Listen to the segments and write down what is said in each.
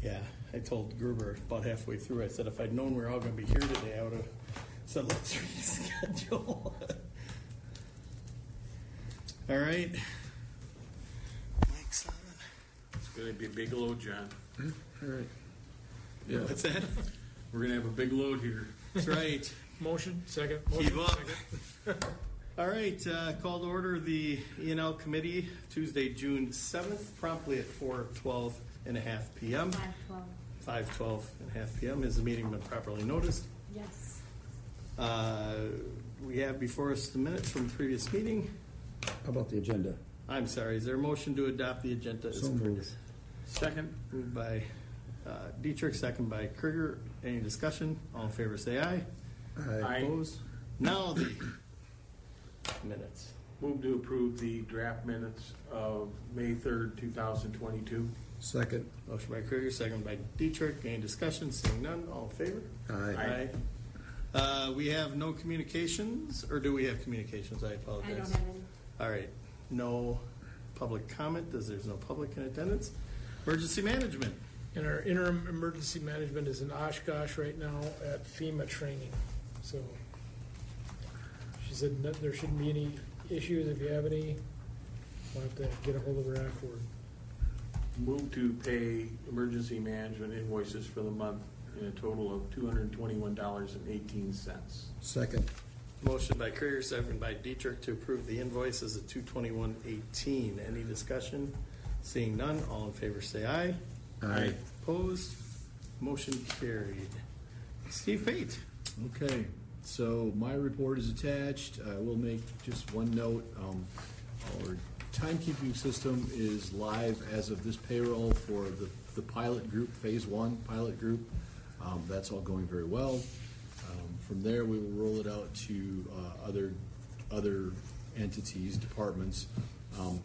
Yeah, I told Gruber about halfway through, I said, if I'd known we were all going to be here today, I would have said, let's reschedule. All right. Mike's on. It's going to be a big load, John. All right. Yeah. What's that? We're going to have a big load here. That's right. Motion, second. Keep Motion, up. second. All right, call to order the E&L Committee, Tuesday, June 7th, promptly at 4:12.5 p.m. 5:12.5 p.m. Has the meeting been properly noticed? Yes. We have before us the minutes from the previous meeting. How about the agenda? I'm sorry, is there a motion to adopt the agenda? So moved. Second. Moved by Dietrich, second by Krieger. Any discussion? All in favor say aye. Aye. Opposed? Now the minutes. Move to approve the draft minutes of May 3rd, 2022. Second. Motion by Krieger, second by Dietrich. Any discussion? Seeing none, all in favor? Aye. Aye. We have no communications, or do we have communications? I apologize. I don't have any. All right. No public comment, as there's no public in attendance. Emergency management. And our interim emergency management is in Oshkosh right now at FEMA training. So she said that there shouldn't be any issues. If you have any, we'll have to get a hold of her afterward. Move to pay emergency management invoices for the month in a total of $221.18. Second. Motion by Krieger, second by Dietrich to approve the invoices at $221.18. Any discussion? Seeing none, all in favor say aye. Aye. Opposed? Motion carried. Steve Pate. Okay, so my report is attached. I will make just one note. Our timekeeping system is live as of this payroll for the pilot group, phase 1 pilot group. That's all going very well. From there, we will roll it out to other entities, departments.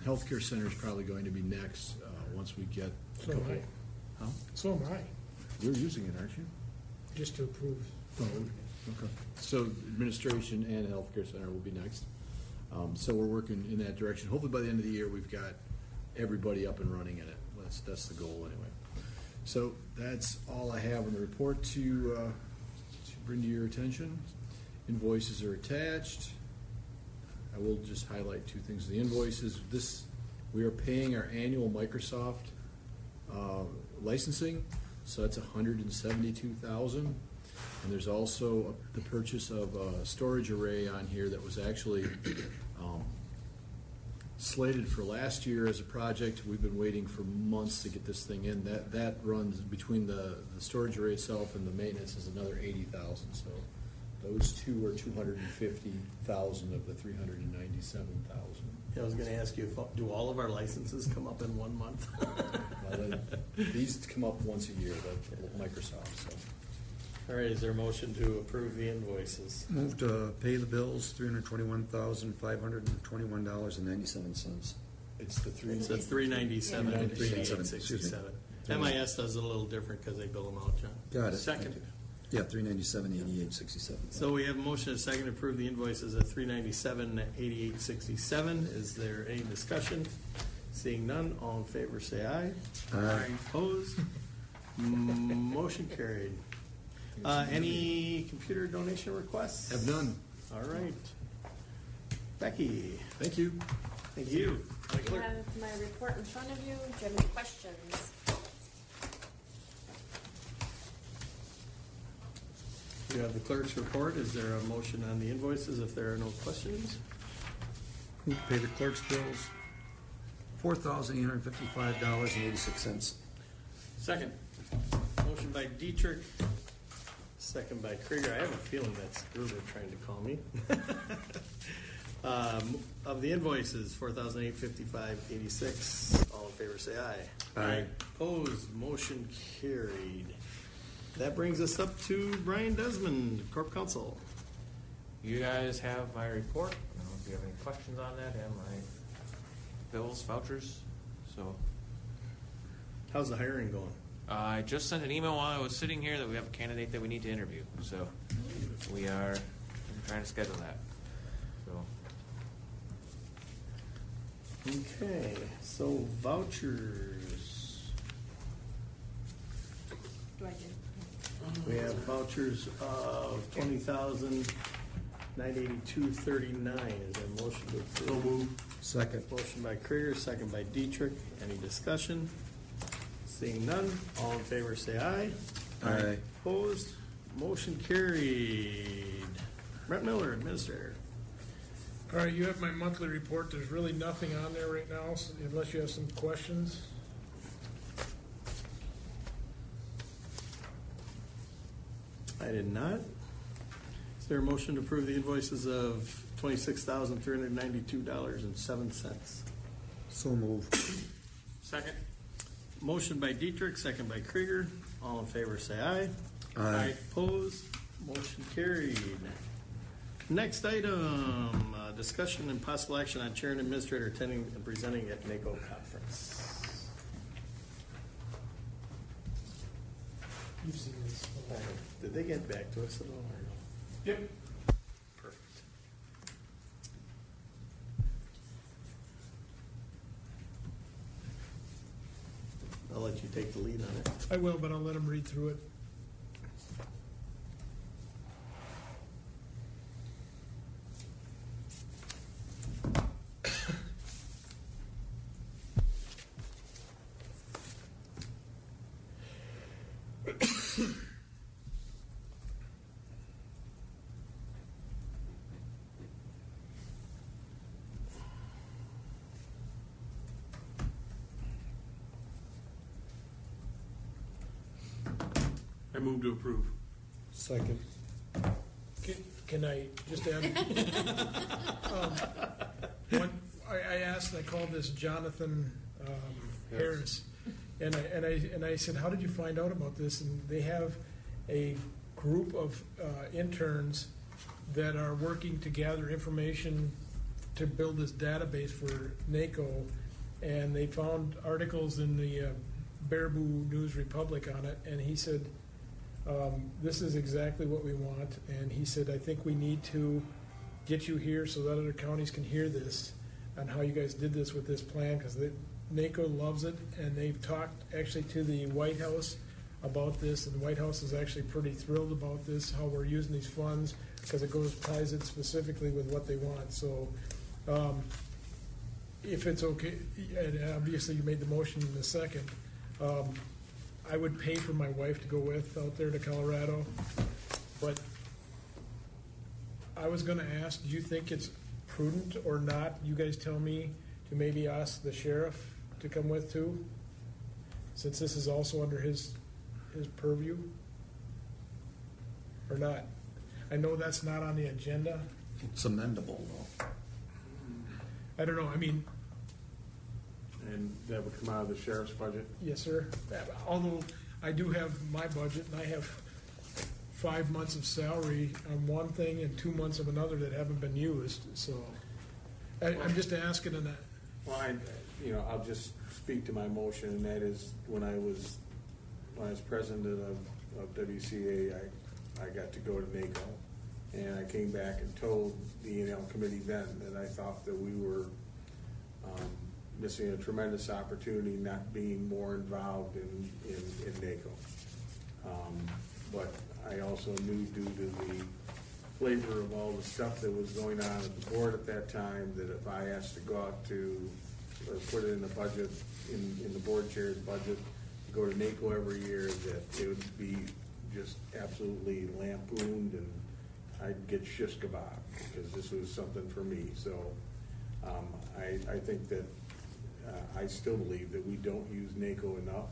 Healthcare center is probably going to be next once we get a So am couple. I. Huh? So am I, You're using it, aren't you? just to approve. Oh, okay. So administration and healthcare center will be next. So we're working in that direction. Hopefully by the end of the year, we've got everybody up and running in it. That's the goal anyway. So that's all I have on the report to bring to your attention. Invoices are attached. I will just highlight two things. The invoices, we are paying our annual Microsoft licensing, so that's $172,000. And there's also the purchase of a storage array on here that was actually slated for last year as a project. We've been waiting for months to get this thing in. That runs between the storage array itself and the maintenance is another $80,000. So those two are $250,000 of the $397,000. I was going to ask you, do all of our licenses come up in 1 month? Well, these come up once a year, Microsoft. So. All right, is there a motion to approve the invoices? Move to pay the bills, $321,521.97. It's the three. So it's $397 and $397, excuse me. $88.67. MIS does it a little different because they bill them out, John. Got it. Second. Yeah, $397.88.67. So we have a motion and a second to approve the invoices at $397 and $88.67. Is there any discussion? Seeing none, all in favor say aye. Aye. Opposed? Motion carried. Any computer donation requests? Have none. All right. Becky. Thank you. Thank you. You have my report in front of you. Do you have any questions? You have the clerk's report. Is there a motion on the invoices if there are no questions? Move to pay the clerk's bills, $4,855.86. Second. Motion by Dietrich, second by Krieger. I have a feeling that's Gruber trying to call me. Of the invoices, $4,855.86. All in favor say aye. Aye. Opposed, motion carried. That brings us up to Brian Desmond, Corp Counsel. You guys have my report. I don't know if you have any questions on that and my bills, vouchers. So How's the hiring going? I just sent an email while I was sitting here that we have a candidate that we need to interview. So we are trying to schedule that. So Okay, so vouchers. We have vouchers of $20,982.39. Is there a motion to approve? So move. Second. Motion by Krieger, second by Dietrich. Any discussion? Seeing none, all in favor say aye. Aye. Opposed? Motion carried. Brent Miller, Administrator. All right, you have my monthly report. There's really nothing on there right now, so unless you have some questions. I did not. Is there a motion to approve the invoices of $26,392.07? So move. Second. Motion by Dietrich, second by Krieger. All in favor say aye. Aye. Opposed? Motion carried. Next item, discussion and possible action on chair and administrator attending and presenting at NACO conference. You've seen this. Did they get back to us at all? Or no? Yep. Perfect. I'll let you take the lead on it. I will, but I'll let them read through it. I move to approve. Second. Can I just add? I asked, I called this Jonathan Harris, and I said, how did you find out about this? And they have a group of interns that are working to gather information to build this database for NACO, and they found articles in the Baraboo News Republic on it, and he said, this is exactly what we want. And he said, I think we need to get you here so that other counties can hear this and how you guys did this with this plan, because NACO loves it, and they've talked actually to the White House about this, and the White House is actually pretty thrilled about this, how we're using these funds, because it ties it specifically with what they want. So if it's okay, and obviously you made the motion in a second, I would pay for my wife to go with out there to Colorado, but I was gonna ask, do you think it's prudent or not, you guys tell me, to maybe ask the sheriff to come with too? Since this is also under his purview? Or not? I know that's not on the agenda. It's amendable, though. I don't know, I mean, And that would come out of the sheriff's budget? yes, sir. Although I do have my budget, and I have 5 months of salary on one thing and 2 months of another that haven't been used, so I'm just asking in that. Well, I'll just speak to my motion, and that is when I was president of WCA, I got to go to NACO, and I came back and told the E&L committee then that I thought that we were missing a tremendous opportunity not being more involved in NACO. But I also knew, due to the flavor of all the stuff that was going on at the board at that time, that if I asked to go out to, or put it in the budget, in the board chair's budget, to go to NACO every year, that it would be just absolutely lampooned, and I'd get shish kebab, because this was something for me. So I think that I still believe that we don't use NACO enough,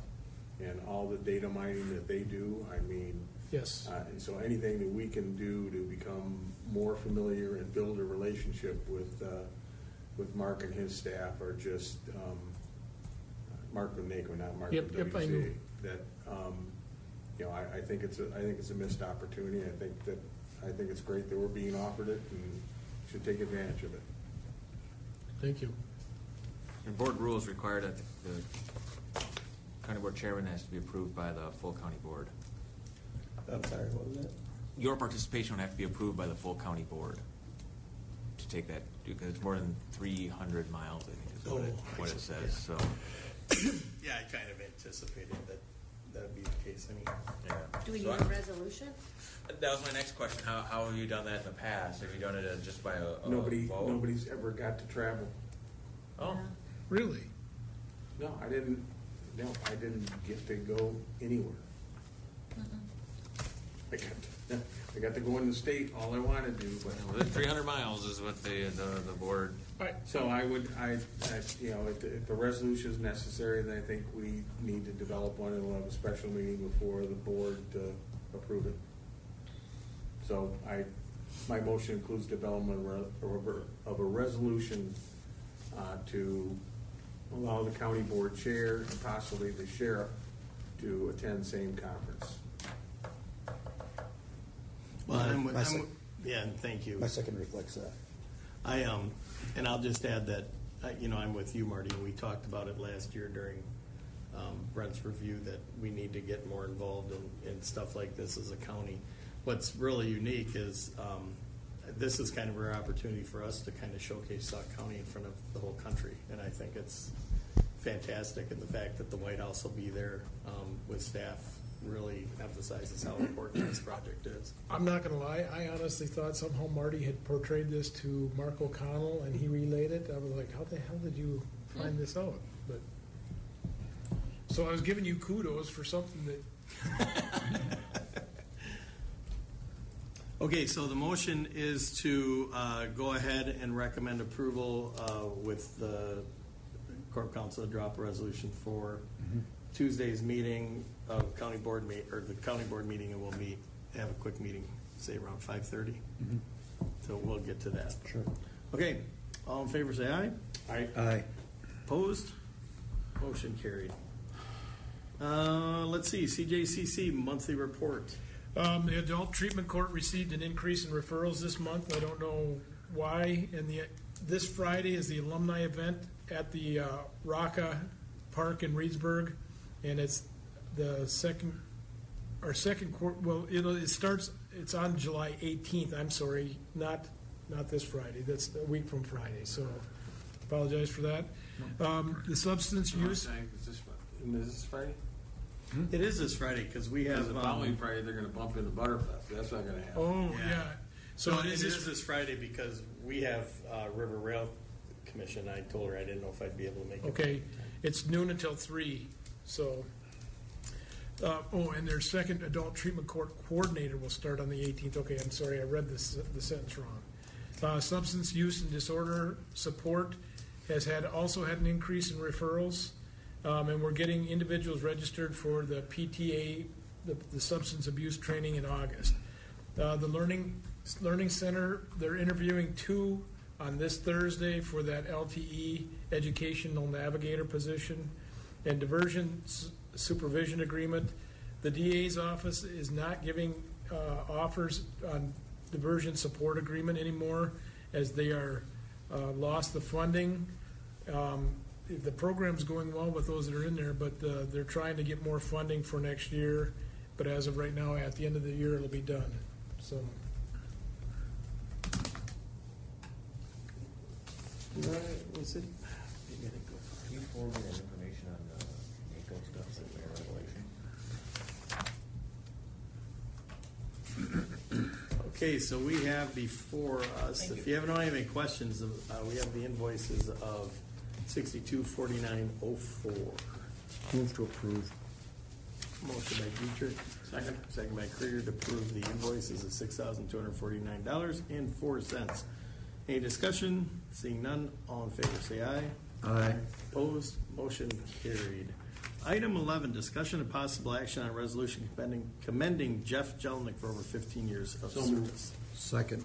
and all the data mining that they do, I mean, Yes. and so anything that we can do to become more familiar and build a relationship with Mark and his staff, are just Mark from NACO, not Mark Yep, from yep, I know. WCA. That I think it's a missed opportunity. I think it's great that we're being offered it, and should take advantage of it. Thank you. And board rules require that the county board chairman has to be approved by the full county board. I'm sorry, what was that? Your participation would have to be approved by the full county board to take that, because it's more than 300 miles, I think is what it says, so. Yeah, I kind of anticipated that would be the case anyway. Yeah. Do we need a resolution? That was my next question. How have you done that in the past? Have you done it just by a vote? Nobody's ever got to travel. Oh, Really? No, I didn't get to go anywhere. I got to go in the state, all I wanted to, well, but. 300 miles is what the board. So if a resolution is necessary, then I think we need to develop one, and we'll have a special meeting before the board to approve it. So my motion includes development of a resolution to allow the county board chair and possibly the sheriff to attend same conference. Well, My and thank you. My second reflects that. And I'll just add that, I'm with you, Marty, and we talked about it last year during Brent's review, that we need to get more involved in stuff like this as a county. What's really unique is, this is kind of our opportunity for us to kind of showcase Sauk County in front of the whole country, and I think it's fantastic, and the fact that the White House will be there with staff really emphasizes how important this project is. I'm not gonna lie, I honestly thought somehow Marty had portrayed this to Mark O'Connell and he relayed it. I was like, how the hell did you find this out? But so I was giving you kudos for something that. Okay, so the motion is to go ahead and recommend approval with the Corp Council to drop a resolution for Tuesday's meeting of county board the county board meeting, and we'll have a quick meeting, say around 5:30. So we'll get to that. Sure. Okay, all in favor say aye. Aye. Opposed? Motion carried. Let's see, CJCC monthly report. The adult treatment court received an increase in referrals this month. I don't know why. And this Friday is the alumni event at the Rocca Park in Reedsburg, and it's the second court. Well, it starts. It's on July 18th. I'm sorry, not this Friday. That's a week from Friday. So, apologize for that. The substance use. Is this Friday? It is this Friday, because we have. The following Friday, they're gonna bump into Butterfest. That's not gonna happen. Oh yeah. So it is this Friday because we have River Rail Commission. I told her I didn't know if I'd be able to make it. Okay, it's noon until 3. So. And their second adult treatment court coordinator will start on the 18th. Okay, I'm sorry, I read the sentence wrong. Substance use and disorder support has also had an increase in referrals, and we're getting individuals registered for the PTA, the substance abuse training in August. The Learning Center, they're interviewing 2 on this Thursday for that LTE educational navigator position, and diversion supervision agreement. The DA's office is not giving offers on diversion support agreement anymore, as they are lost the funding. The program's going well with those that are in there, but they're trying to get more funding for next year. But as of right now, at the end of the year, it'll be done. So. Was it? Can you forward me that information on the NACO stuff, like regulation? Okay, so we have before us, if you don't have any questions, we have the invoices of 624904. Move to approve. Motion by Dietrich, second by Krieger to approve the invoices of $6,249.04. Any discussion? Seeing none, all in favor say aye. Aye. Opposed? Motion carried. Item 11, discussion and possible action on a resolution commending Jeff Jelnick for over 15 years of service. Second.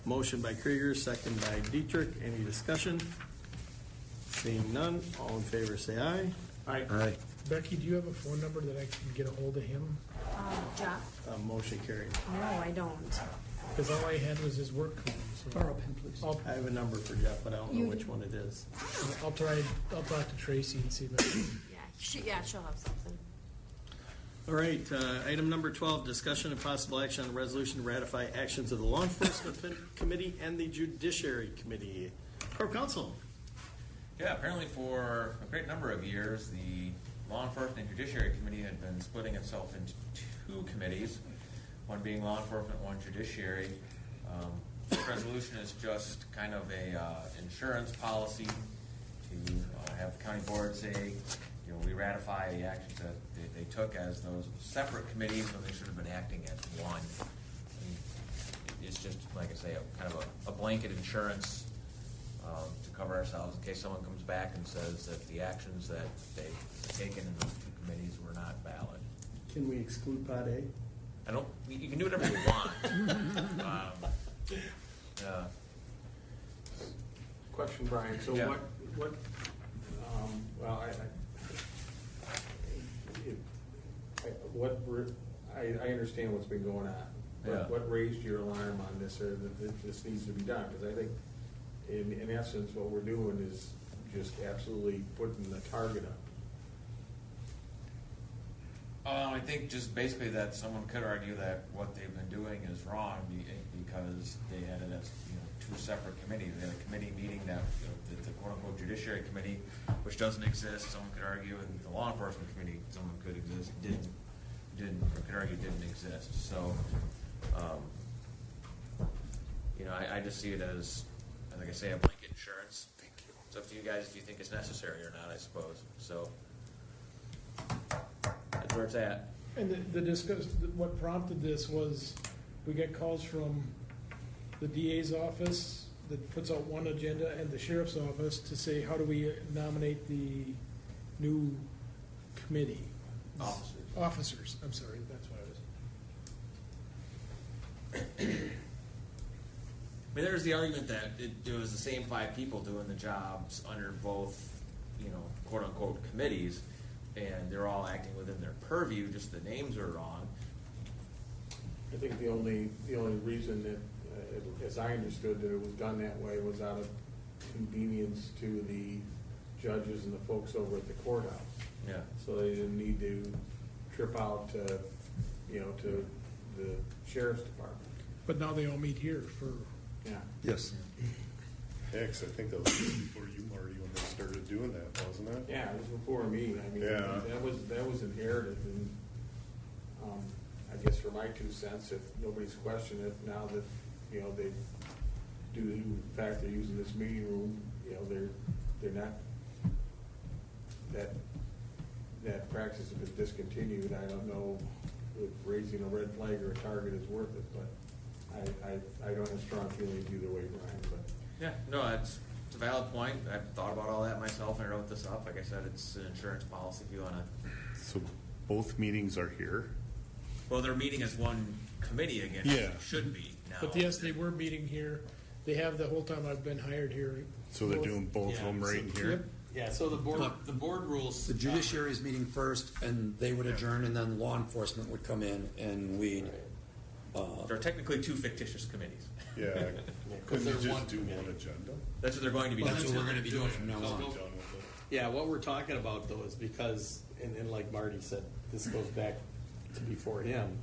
Motion by Krieger, second by Dietrich. Any discussion? Seeing none, all in favor say aye. Aye. Becky, do you have a phone number that I can get a hold of him? Jeff? Motion carried. No, I don't. Because all I had was his work phone. So Borrow a pen, please. I have a number for Jeff, but I don't know which one it is. I'll talk to Tracy and see if I can. She'll have something. All right, item number 12, discussion and possible action on a resolution to ratify actions of the Law Enforcement Committee and the Judiciary Committee. Corp Counsel. Yeah, apparently for a great number of years, the Law Enforcement and Judiciary Committee had been splitting itself into two committees, one being law enforcement, one judiciary. This resolution is just kind of a insurance policy to have the county board say, you know, we ratify the actions that they took as those separate committees when they should have been acting as one. And it's just, like I say, kind of a blanket insurance to cover ourselves in case someone comes back and says that the actions that they've taken in those two committees were not valid. Can we exclude Pot A? I don't, you can do whatever you want. Question, Brian, so Yeah. what, well, I understand what's been going on. Yeah. But what raised your alarm on this, or that this needs to be done? Because I think, in essence, what we're doing is just absolutely putting the target up. I think just basically that someone could argue that what they've been doing is wrong because they had it as, you know, two separate committees. They had a committee meeting that, you know, the quote-unquote judiciary committee, which doesn't exist. Someone could argue, and the law enforcement committee, someone could exist, could argue didn't exist. So, you know, I just see it as, like I say, a blanket insurance. It's up to you guys if you think it's necessary or not, I suppose. So that's where it's at. And what prompted this was, we got calls from the DA's office that puts out one agenda and the sheriff's office to say, how do we nominate the new committee? Officers, I'm sorry, that's what it was. I mean, there's the argument that it was the same five people doing the jobs under both, you know, quote-unquote committees, and they're all acting within their purview, just the names are wrong. I think the only reason that, as I understood, that it was done that way was out of convenience to the judges and the folks over at the courthouse. Yeah. So they didn't need to trip out to, you know, to the sheriff's department. But now they all meet here for, Yeah. Yes. Yeah, 'cause I think that was before you, Marty, when they started doing that, wasn't it? Yeah, it was before me. I mean, Yeah. that was inherited, and I guess for my 2 cents, if nobody's questioned it, now that, you know, they do, in fact, they're using this meeting room, you know, they're not, that practice has been discontinued. I don't know if raising a red flag or a target is worth it, but I don't have strong feelings either way, Brian, but. Yeah, no, it's a valid point. I've thought about all that myself and I wrote this up. Like I said, it's an insurance policy if you want to. So both meetings are here? Well, they're meeting as one committee again. Yeah. Should be now. but yes, they were meeting here. They have the whole time I've been hired here. So they're doing both of them right in here? Yep. Yeah, so the board rules. The judiciary is meeting first, and they would adjourn, and then law enforcement would come in, and we'd, There are technically two fictitious committees. Yeah. Couldn't you they're one just do committee. one agenda? That's what they're going to be that's doing. what we're gonna be doing from now Just on. be done with it. Yeah, what we're talking about though is because, and like Marty said, this goes back to before him,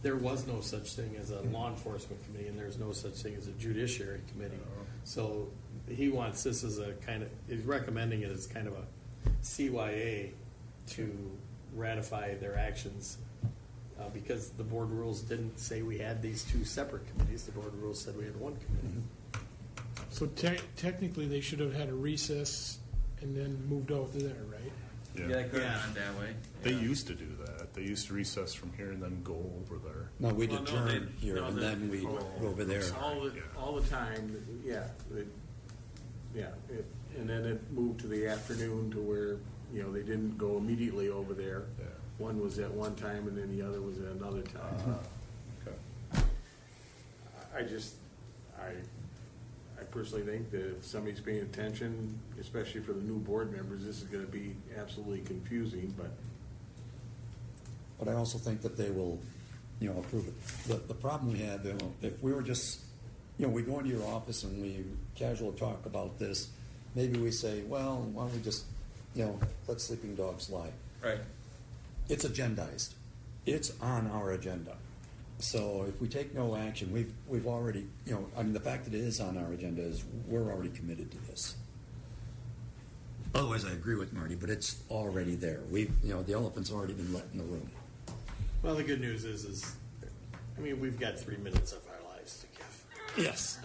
there was no such thing as a law enforcement committee, and there's no such thing as a judiciary committee. So he wants this as a kind of, he's recommending it as kind of a CYA to ratify their actions, because the board rules didn't say we had these two separate committees. The board rules said we had one committee. So technically, they should have had a recess and then moved over there, right? Yeah, they could have done it that way. They Yeah. used to do that. They used to recess from here and then go over there. no, we'd Well, no, adjourn they- here, no, and they- then we'd oh, go over there. All the time, yeah, and then it moved to the afternoon to where, you know, they didn't go immediately over there. Yeah. One was at one time and then the other was at another time. Okay. I personally think that if somebody's paying attention, especially for the new board members, this is gonna be absolutely confusing, but. But I also think that they will, you know, approve it. The problem we had, you know, if we were just, you know, we go into your office and we casual talk about this, maybe we say, well, why don't we just, you know, let sleeping dogs lie. Right. It's agendized. It's on our agenda. So if we take no action, we've already, you know, I mean, the fact that it is on our agenda is we're already committed to this. Otherwise, I agree with Marty, but it's already there. You know, the elephant's already been let in the room. Well, the good news is, I mean, we've got 3 minutes of our lives to give. Yes.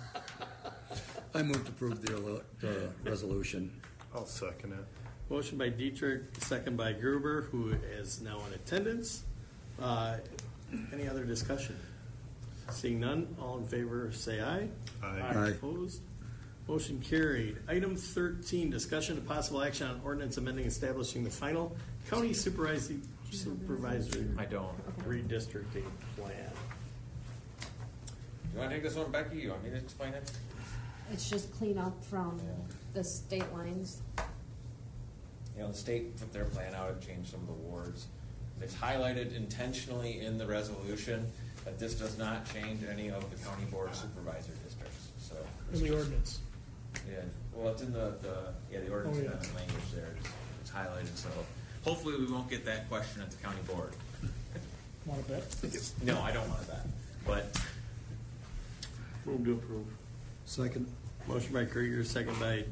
I move to approve the resolution. I'll second it. Motion by Dietrich, second by Gruber, who is now in attendance. Any other discussion? Seeing none, all in favor say aye. Aye. Opposed? Motion carried. Item 13, discussion of possible action on ordinance amending establishing the final county supervisory I don't. redistricting plan. You want to take this one, Becky? You want me to explain it? It's just clean up from the state lines. You know, the state put their plan out and changed some of the wards. It's highlighted intentionally in the resolution that this does not change any of the county board supervisor districts, so. In the ordinance. Yeah, well, it's in the ordinance Oh, yeah. language there, it's highlighted, so hopefully we won't get that question at the county board. Want to bet? No, I don't want that, but Move to approve. Second. Motion by Krieger, second by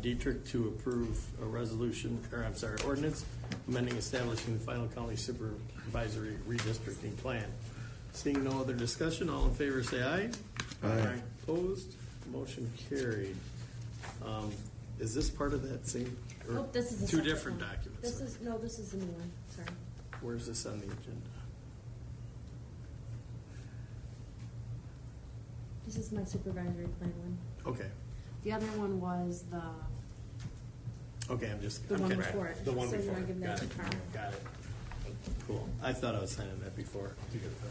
Dietrich to approve a resolution, or I'm sorry, ordinance amending establishing the final county supervisory redistricting plan. Seeing no other discussion, all in favor say aye. Aye. Opposed? Motion carried. Is this part of that same? or Nope, this is a Two separate different one. documents. This is the new one, sorry. Where's this on the agenda? This is my supervisory plan one. Okay, The other one was the, okay, I'm just. The I'm one kidding. before it. The one So you before. wanna give that Got to it. Carl? Got it. Cool. I thought I was signing that before.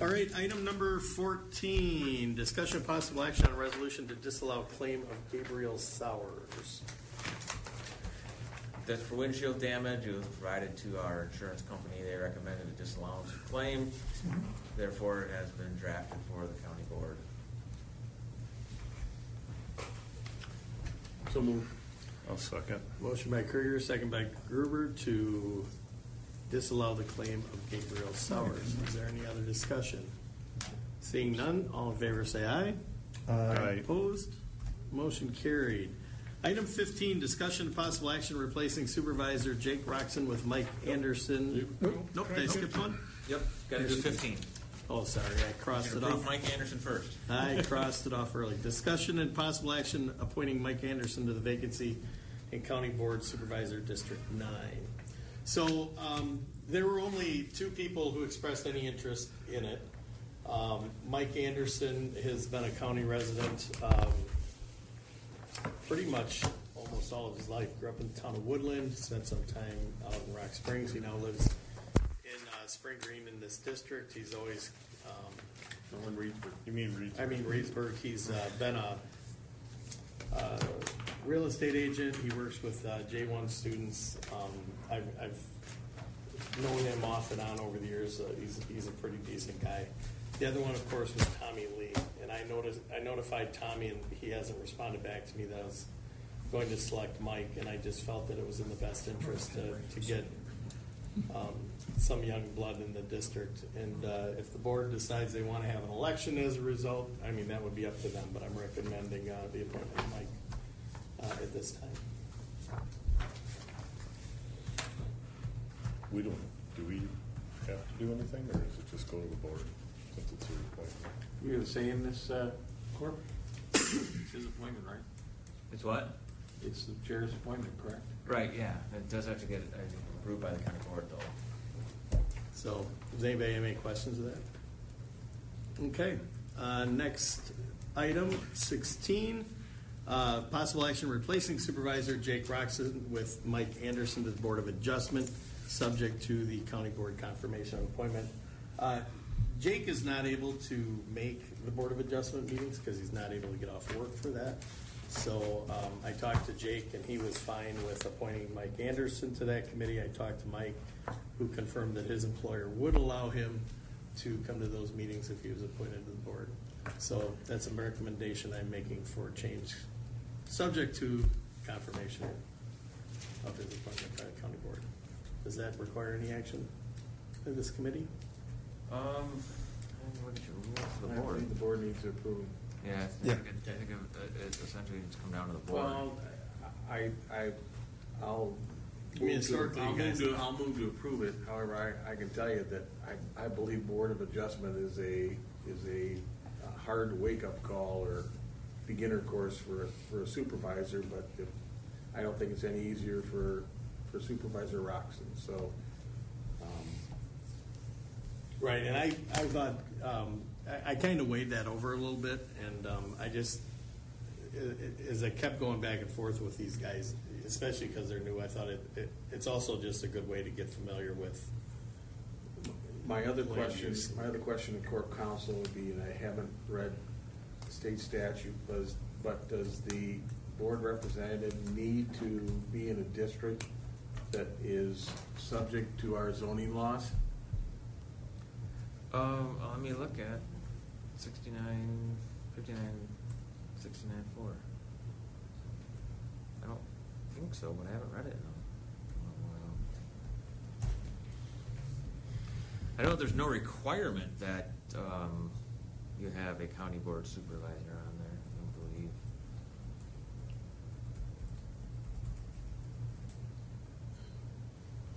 All right, item number 14, discussion of possible action on a resolution to disallow claim of Gabriel Sowers. that's for windshield damage. It was provided to our insurance company. They recommended a disallowance of claim. Therefore, it has been drafted for the county board. So move. I'll second. Motion by Krieger, second by Gruber to disallow the claim of Gabriel Sowers. Is there any other discussion? Seeing none, all in favor say aye. Aye. Opposed? Motion carried. Item 15, discussion of possible action replacing Supervisor Jake Roxon with Mike Anderson. Nope, did I skip one? Yep, got to do 15. Oh, sorry, I crossed it Approve off. Mike Anderson first. I crossed it off early. Discussion and possible action appointing Mike Anderson to the vacancy in County Board Supervisor District 9. So there were only 2 people who expressed any interest in it. Mike Anderson has been a county resident pretty much almost all of his life. Grew up in the town of Woodland, spent some time out in Rock Springs. He now lives in Spring Green in this district. He's always No one reads, but You mean Reed? I mean, Reedsburg. He's been a real estate agent. He works with J1 students. I've known him off and on over the years. He's a pretty decent guy. The other one, of course, was Tommy Lee, and I notified Tommy, and he hasn't responded back to me that I was going to select Mike, and I just felt that it was in the best interest to get some young blood in the district. And if the board decides they want to have an election as a result, I mean, that would be up to them, but I'm recommending the appointment of Mike at this time. Do we have to do anything, or does it just go to the board since it's a appointment? you're the say in this, Corp? It's his appointment, right? It's what? It's the chair's appointment, correct? Right, yeah. It does have to get approved by the county board, though. So, does anybody have any questions of that? Okay, next item, 16, possible action replacing Supervisor Jake Roxon with Mike Anderson to the Board of Adjustment, subject to the county board confirmation of appointment. Jake is not able to make the Board of Adjustment meetings because he's not able to get off work for that. So I talked to Jake, and he was fine with appointing Mike Anderson to that committee. I talked to Mike, who confirmed that his employer would allow him to come to those meetings if he was appointed to the board. So that's a recommendation I'm making for change, subject to confirmation of his appointment by the county board. Does that require any action of this committee? Look at your rules for the I board. think the board needs to approve. Yeah, Yeah. I think it essentially just come down to the board. Well, I'll I mean, historically, you guys. I'll move to approve it. However, I can tell you that I believe Board of Adjustment is a hard wake-up call or beginner course for a supervisor, but I don't think it's any easier for Supervisor Roxon, so. Right, and I thought, I kind of weighed that over a little bit, and I just, as I kept going back and forth with these guys, especially because they're new, I thought it's also just a good way to get familiar with. My other Land question use. to Corp Counsel would be, and I haven't read state statute, but does the board representative need to be in a district that is subject to our zoning laws? Let me look at 69, 59, 69-4. I don't think so, but I haven't read it in a while. I know there's no requirement that you have a county board supervisor on there, I don't believe.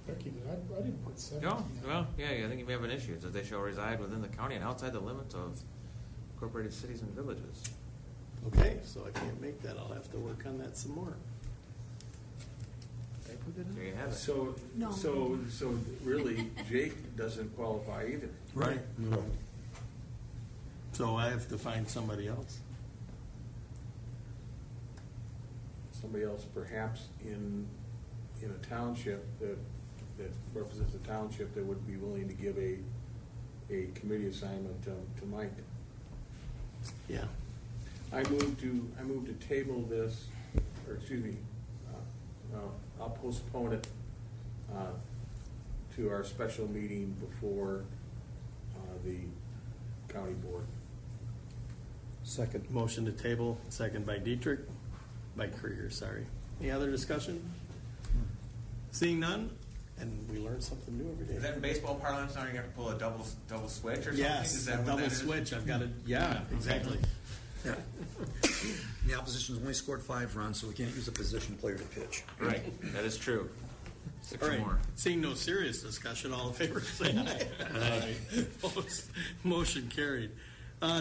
Becky, I didn't put 17. No, well, yeah, I think you may have an issue. It says they shall reside within the county and outside the limits of incorporated cities and villages. Okay, so I can't make that, I'll have to work on that some more. There you have it. So really, Jake doesn't qualify either. Right. So I have to find somebody else. Somebody else perhaps in a township that represents a township that would be willing to give a committee assignment to Mike. Yeah. I move to table this, or excuse me, I'll postpone it to our special meeting before the county board. Second. Motion to table, second by Dietrich, by Krieger, sorry. Any other discussion? Seeing none, and we learn something new every day. Is that in baseball parlance now? You have to pull a double switch or something? Yes, Is a that what double that is? switch, I've got it, yeah, exactly. Yeah. The opposition's only scored 5 runs, so we can't use a position player to pitch. Right, that is true. 6 All or right, more. seeing no serious discussion, all in favor, say aye. Aye. Opposed? Motion carried.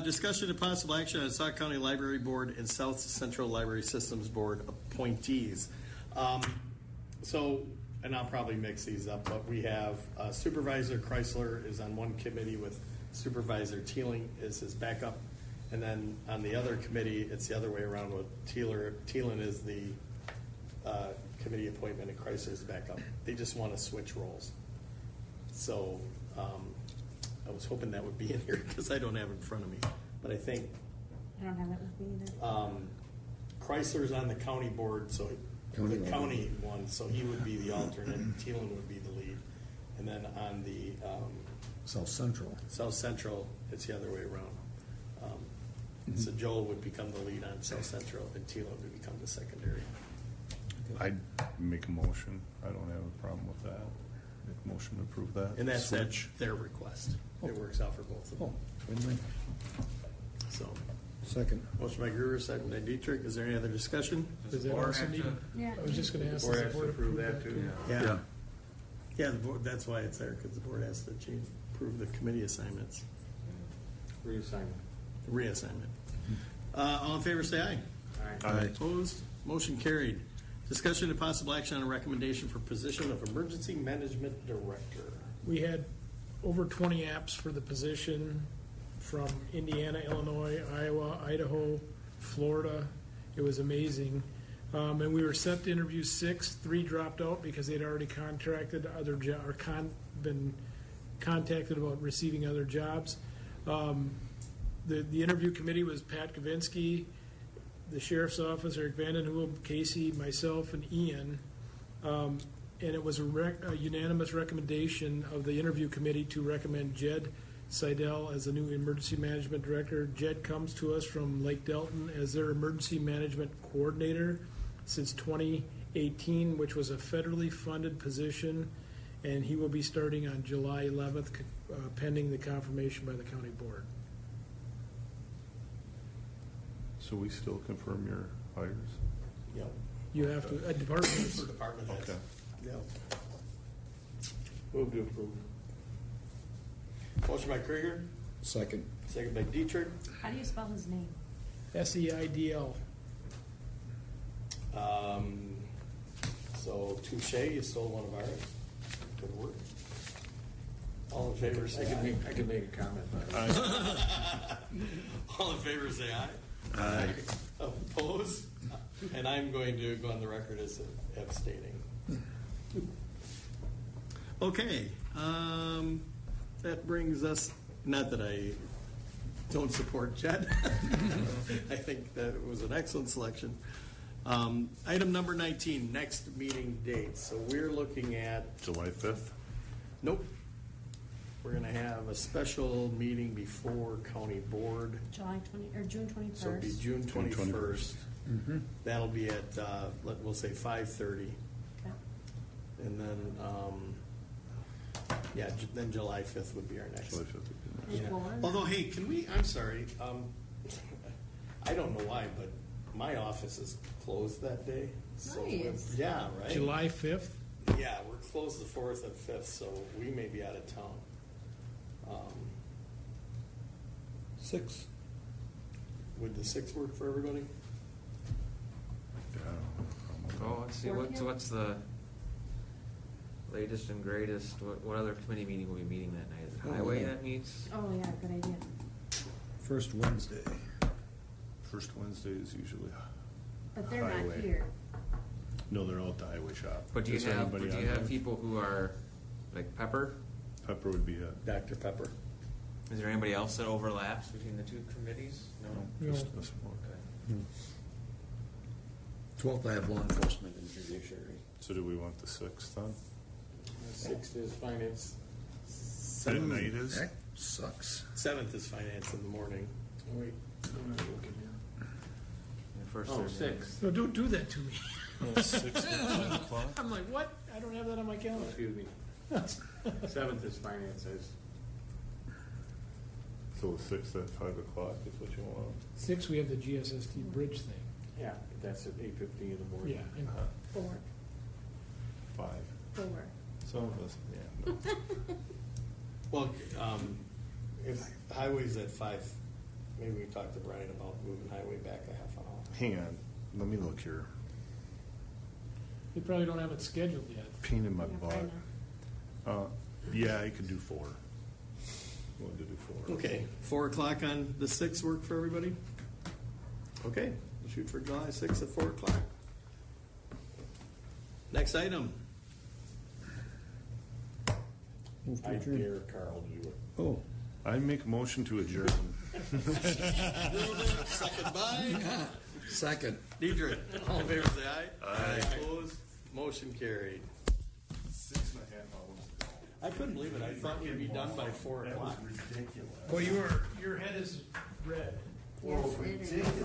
Discussion and possible action on Sauk County Library Board and South Central Library Systems Board appointees. And I'll probably mix these up, but we have Supervisor Chrysler is on one committee with Supervisor Teeling is his backup. And then on the other committee, it's the other way around with Teelan is the committee appointment and Chrysler is the backup. They just want to switch roles. So I was hoping that would be in here because I don't have it in front of me. But I think I don't have it with me either. Chrysler's on the county board, so County the level. county one, so he would be the alternate, Teelan would be the lead. And then on the South Central. South Central, it's the other way around. So Joel would become the lead on South Central, and Teelan would become the secondary. I'd make a motion. I don't have a problem with that. Make a motion to approve that. And that's Switch. their request. It works out for both of them. Oh, win-win. So, Second. motion by Gruber, second by Dietrich. Is there any other discussion? Does that Board also have need? to- Yeah. I was just going to ask. Board does has the to board approve that too? Yeah. Yeah, the board, that's why it's there, because the board has to approve the committee assignments, Reassignment. reassignment. All in favor, say aye. Aye. Opposed? Motion carried. Discussion and possible action on a recommendation for position of Emergency Management Director. We had over 20 apps for the position from Indiana, Illinois, Iowa, Idaho, Florida. It was amazing. And we were set to interview 6. 3 dropped out because they'd already contracted other been contacted about receiving other jobs. The interview committee was Pat Kavinsky, the sheriff's office, Eric Vandenhoel, Casey, myself, and Ian. And it was a unanimous recommendation of the interview committee to recommend Jed Seidel as the new emergency management director. Jed comes to us from Lake Delton as their emergency management coordinator since 2018, which was a federally funded position, and he will be starting on July 11th, pending the confirmation by the county board. So we still confirm your hires? Yep. You have to, a department, For department heads. Okay. Yeah. Move to approve. Motion by Krieger, Second. second by Dietrich. How do you spell his name? SEIDL. So touche, you stole one of ours. Good work. All in favor, I say can aye. make, I can make a comment on it. All in favor, say aye. Aye. Oppose? And I'm going to go on the record as abstaining. Okay, that brings us, not that I don't support Jed. I think that it was an excellent selection. Item number 19, next meeting date. So we're looking at, July 5th? nope. We're gonna have a special meeting before county board. July 20, or June 21st. So it'll be June 21st. Mm-hmm. That'll be at, we'll say 5:30. Okay. And then, then July 5th would be our next. July 5th would be Any Yeah. more? Although, hey, can we, I'm sorry, I don't know why, but my office is closed that day. So Nice. yeah, right? July 5th. Yeah, we're closed the 4th and 5th, so we may be out of town. 6. Would the 6th work for everybody? Yeah, I don't have a problem with that. Oh, let's see, what's the latest and greatest, what other committee meeting will be meeting that night? Is it highway that meets? Oh, yeah, good idea. First Wednesday. First Wednesday is usually But they're not highway. here. No, they're all at the highway shop. But do you Is there have, anybody do you on have there? people who are, like Pepper? Pepper would be it. Dr. Pepper. Is there anybody else that overlaps between the two committees? No? No. Just this one. Okay. 12th, I have law enforcement and judiciary. So do we want the 6th then? 6th is finance. At night is? That sucks. 7th is finance in the morning. Oh, wait, I'm not looking here. The first Oh, Thursday. 6th. No, don't do that to me. 6th at 5 o'clock? I'm like, what? I don't have that on my calendar. Excuse me. 7th is finance. So the 6th at 5 o'clock is what you want? 6, we have the GSST bridge thing. Yeah, that's at 8:50 in the morning. Yeah. And 4. 5. 4. Some of us, yeah. No. Well, if highway's at 5, maybe we can talk to Brian about moving highway back a half an hour. Hang on, let me look here. We probably don't have it scheduled yet. Pain in my Yeah, butt. probably Yeah, I could do 4. Wanted to do 4. Okay, 4 o'clock on the 6th work for everybody? Okay, we'll shoot for July 6th at 4 o'clock. Next item. Move to I adjourn. dare Carl to do it. Oh. I make a motion to adjourn. Second by Second. Deidre. All in favor, say aye. Aye. Opposed? Motion carried. 6.5 hours. I couldn't believe it. I thought we'd be done by 4 o'clock. ridiculous. Well, your head is red. Yes, it is.